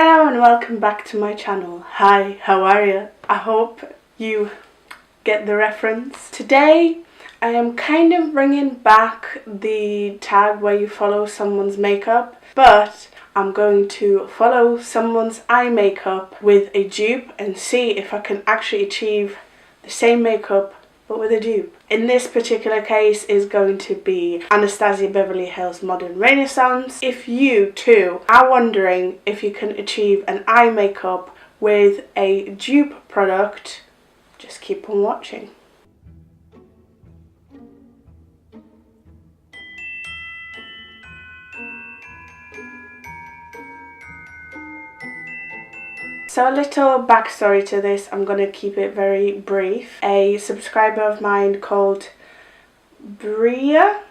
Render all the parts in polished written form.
Hello and welcome back to my channel. Hi, how are you? I hope you get the reference. Today I am kind of bringing back the tag where you follow someone's makeup, but I'm going to follow someone's eye makeup with a dupe and see if I can actually achieve the same makeup but with a dupe. In this particular case is going to be Anastasia Beverly Hills Modern Renaissance. If you too are wondering if you can achieve an eye makeup with a dupe product, just keep on watching. So a little backstory to this, I'm going to keep it very brief. A subscriber of mine called Bhrea,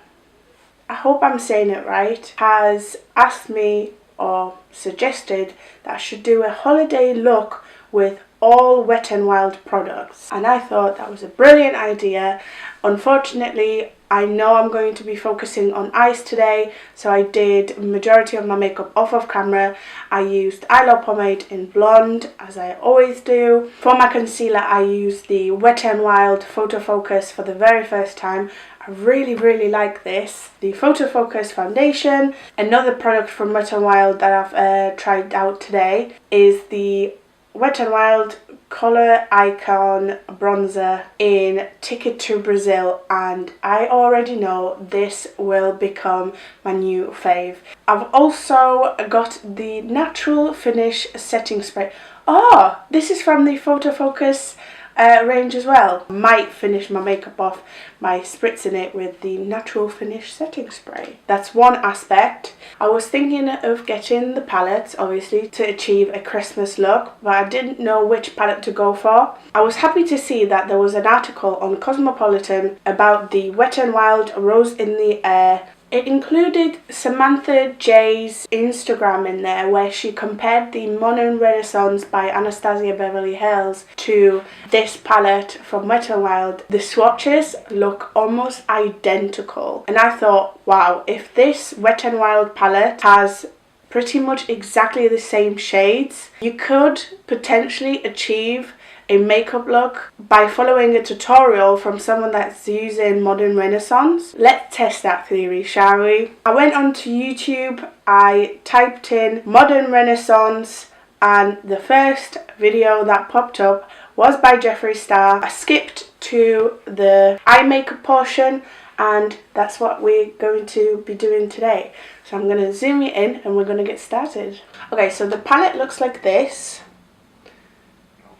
I hope I'm saying it right, has asked me or suggested that I should do a holiday look with all Wet n Wild products, and I thought that was a brilliant idea. Unfortunately, I know I'm going to be focusing on eyes today, so I did majority of my makeup off of camera. I used eyelash pomade in blonde, as I always do. For my concealer, I used the Wet n Wild Photo Focus for the very first time. I really like this. The Photo Focus foundation. Another product from Wet n Wild that I've tried out today is the Wet n Wild Color Icon Bronzer in Ticket to Brazil, and I already know this will become my new fave. I've also got the Natural Finish Setting Spray. Oh, this is from the Photo Focus range as well. Might finish my makeup off by spritzing it with the Natural Finish Setting Spray. That's one aspect. I was thinking of getting the palettes, obviously, to achieve a Christmas look, but I didn't know which palette to go for. I was happy to see that there was an article on Cosmopolitan about the Wet n Wild Rose in the Air. It included Samantha J's Instagram in there, where she compared the Modern Renaissance by Anastasia Beverly Hills to this palette from Wet n Wild. The swatches look almost identical, and I thought, wow, if this Wet n Wild palette has pretty much exactly the same shades, you could potentially achieve a makeup look by following a tutorial from someone that's using Modern Renaissance. Let's test that theory, shall we? I went onto YouTube, I typed in Modern Renaissance, and the first video that popped up was by Jeffree Star. I skipped to the eye makeup portion, and that's what we're going to be doing today. So I'm going to zoom you in and we're going to get started. Okay, so the palette looks like this.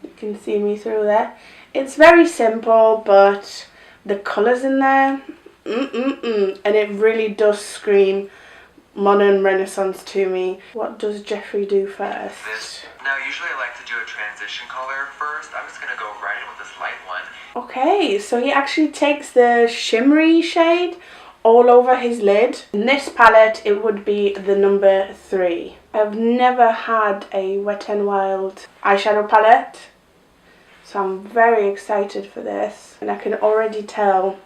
You can see me through there. It's very simple, but the colours in there, and it really does scream Modern Renaissance to me. What does Jeffree do first? Now, usually I like to do a transition color first. I'm just going to go right in with this light one. Okay, so he actually takes the shimmery shade all over his lid. In this palette, it would be the number 3. I've never had a Wet n Wild eyeshadow palette, so I'm very excited for this, and I can already tell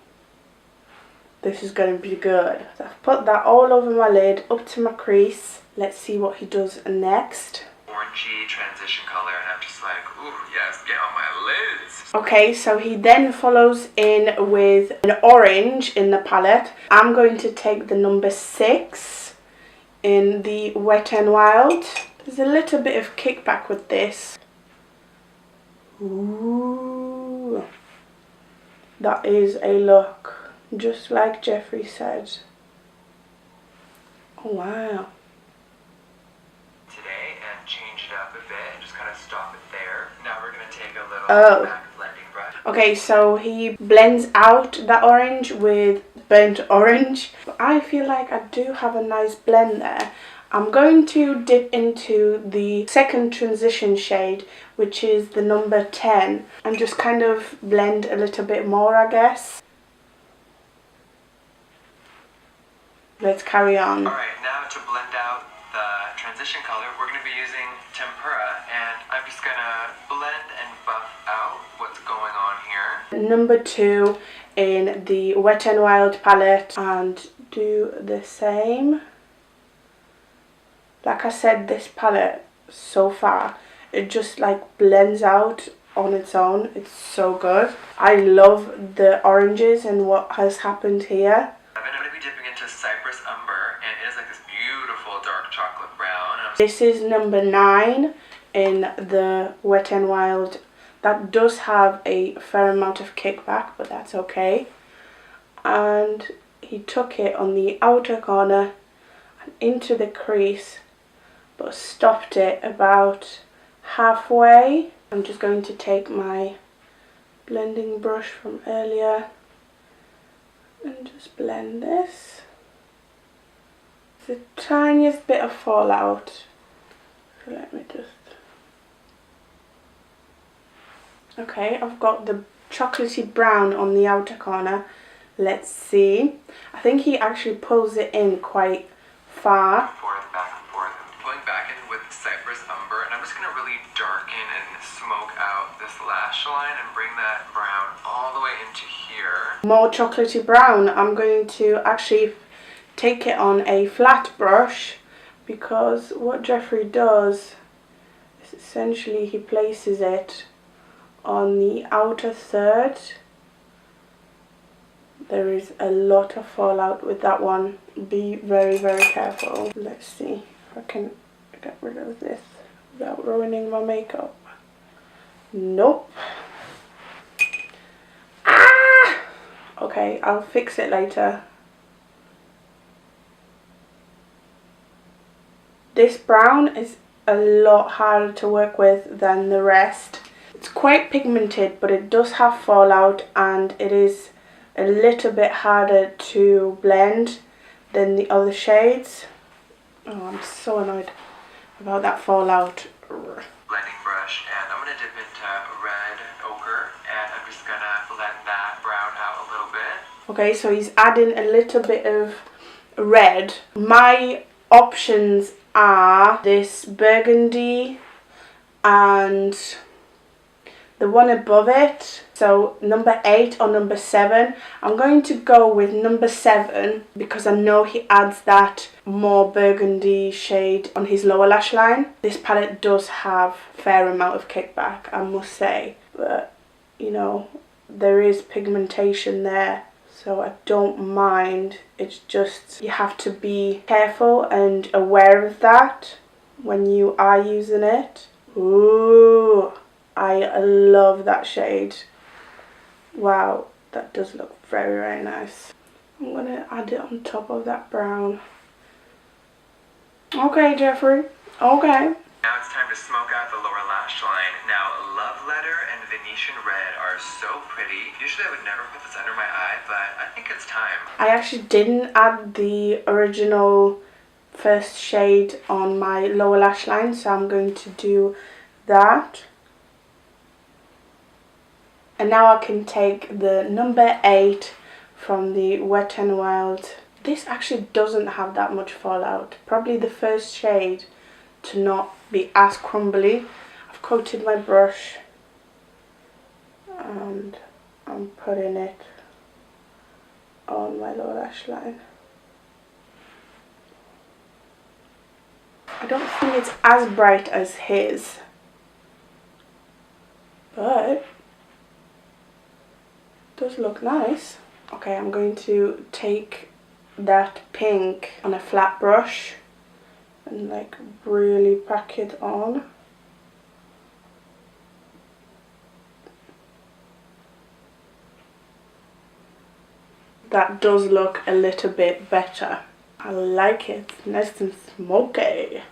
this is going to be good. So I've put that all over my lid, up to my crease. Let's see what he does next. Orangey transition color, and I'm just like, ooh, yes, get on my lids. Okay, so he then follows in with an orange in the palette. I'm going to take the number 6 in the Wet n Wild. There's a little bit of kickback with this. Ooh, that is a look, just like Jeffree said. Oh wow. Today, and change it up a bit and just kind of stop it there. Now we're going to take a little back blending brush. Okay, so he blends out that orange with burnt orange. But I feel like I do have a nice blend there. I'm going to dip into the second transition shade, which is the number 10, and just kind of blend a little bit more, I guess. Let's carry on. Alright, now to blend out the transition color, we're going to be using Tempera, and I'm just going to blend and buff out what's going on here. Number 2 in the Wet n Wild palette, and do the same. Like I said, this palette so far. It just like blends out on its own. It's so good. I love the oranges and what has happened here. I'm going to be dipping into Cypress Umber, and it is like this beautiful dark chocolate brown. This is number 9 in the Wet n Wild. That does have a fair amount of kickback, but that's okay. And he took it on the outer corner and into the crease, but stopped it about halfway. I'm just going to take my blending brush from earlier and just blend this. The tiniest bit of fallout. So let me just... Okay, I've got the chocolatey brown on the outer corner. Let's see. I think he actually pulls it in quite far. Back and forth. I'm going back in with Cypress Umber, and I'm just going to really darken and smoke out this lash line and bring that brown all the way into here. More chocolatey brown. I'm going to actually take it on a flat brush, because what Jeffrey does is essentially he places it on the outer third. There is a lot of fallout with that one. Be very, very careful. Let's see if I can get rid of this without ruining my makeup. Nope. Ah! Okay, I'll fix it later. This brown is a lot harder to work with than the rest. It's quite pigmented, but it does have fallout, and it is a little bit harder to blend than the other shades. Oh, I'm so annoyed about that fallout. Blending brush, and I'm going to dip into red ochre, and I'm just going to blend that brown out a little bit. Okay, so he's adding a little bit of red. My options are this burgundy and the one above it, so number 8 or number 7. I'm going to go with number 7 because I know he adds that more burgundy shade on his lower lash line. This palette does have a fair amount of kickback, I must say, but you know, there is pigmentation there, so I don't mind. It's just you have to be careful and aware of that when you are using it. Ooh, I love that shade. Wow, that does look very, very nice. I'm going to add it on top of that brown. Okay, Jeffrey. Okay. Now it's time to smoke out the lower lash line. Now, Love Letter and Venetian Red are so pretty. Usually I would never put this under my eye, but I think it's time. I actually didn't add the original first shade on my lower lash line, so I'm going to do that. And now I can take the number 8 from the Wet n Wild. This actually doesn't have that much fallout. Probably the first shade to not be as crumbly. I've coated my brush and I'm putting it on my lower lash line. I don't think it's as bright as his, but does look nice. Okay, I'm going to take that pink on a flat brush and like really pack it on. That does look a little bit better. I like it, nice and smoky.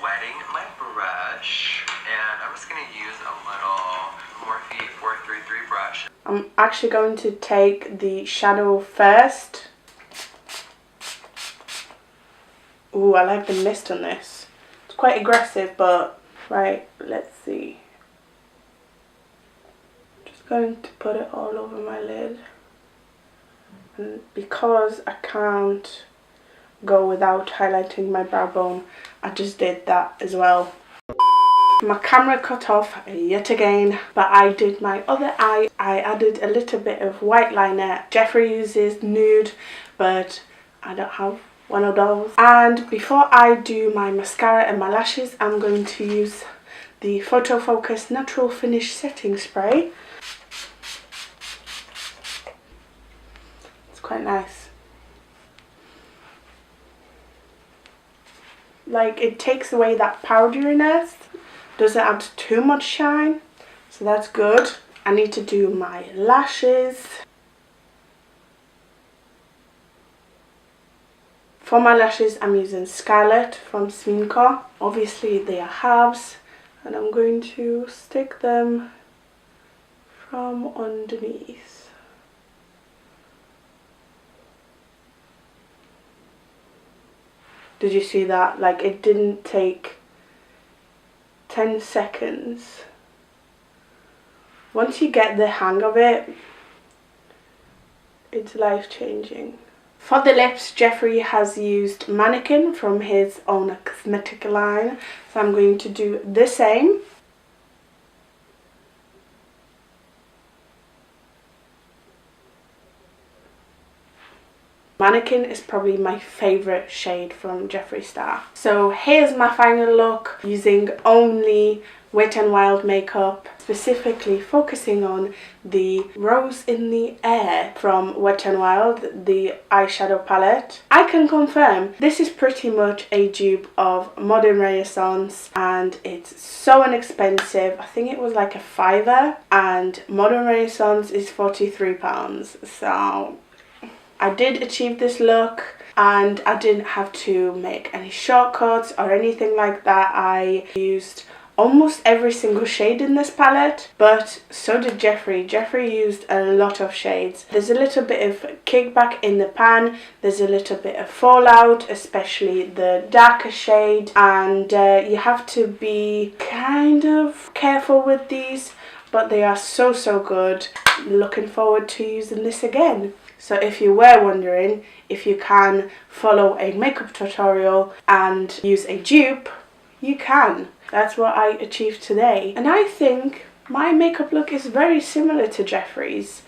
Wetting my brush, and I'm just going to use a little Morphe 433 brush. I'm actually going to take the shadow first. Ooh, I like the mist on this. It's quite aggressive, but right, let's see. Just going to put it all over my lid. And because I can't go without highlighting my brow bone, I just did that as well. My camera cut off yet again, but I did my other eye. I added a little bit of white liner. Jeffrey uses nude, but I don't have one of those. And before I do my mascara and my lashes, I'm going to use the Photo Focus Natural Finish Setting Spray. It's quite nice. Like, it takes away that powderiness, doesn't add too much shine, so that's good. I need to do my lashes. For my lashes, I'm using Scarlett from Sminko. Obviously they are halves, and I'm going to stick them from underneath. Did you see that? Like, it didn't take 10 seconds. Once you get the hang of it, it's life-changing. For the lips, Jeffree has used Mannequin from his own cosmetic line, so I'm going to do the same. Mannequin is probably my favourite shade from Jeffree Star. So here's my final look, using only Wet n Wild makeup, specifically focusing on the Rose in the Air from Wet n Wild, the eyeshadow palette. I can confirm this is pretty much a dupe of Modern Renaissance, and it's so inexpensive. I think it was like a $5, and Modern Renaissance is £43. So I did achieve this look, and I didn't have to make any shortcuts or anything like that. I used almost every single shade in this palette, but so did Jeffree. Jeffree used a lot of shades. There's a little bit of kickback in the pan, there's a little bit of fallout, especially the darker shade, and you have to be kind of careful with these, but they are so good. Looking forward to using this again. So if you were wondering if you can follow a makeup tutorial and use a dupe, you can. That's what I achieved today. And I think my makeup look is very similar to Jeffree's.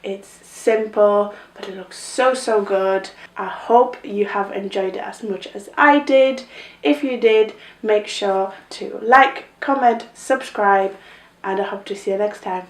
It's simple, but it looks so good. I hope you have enjoyed it as much as I did. If you did, make sure to like, comment, subscribe, and I hope to see you next time.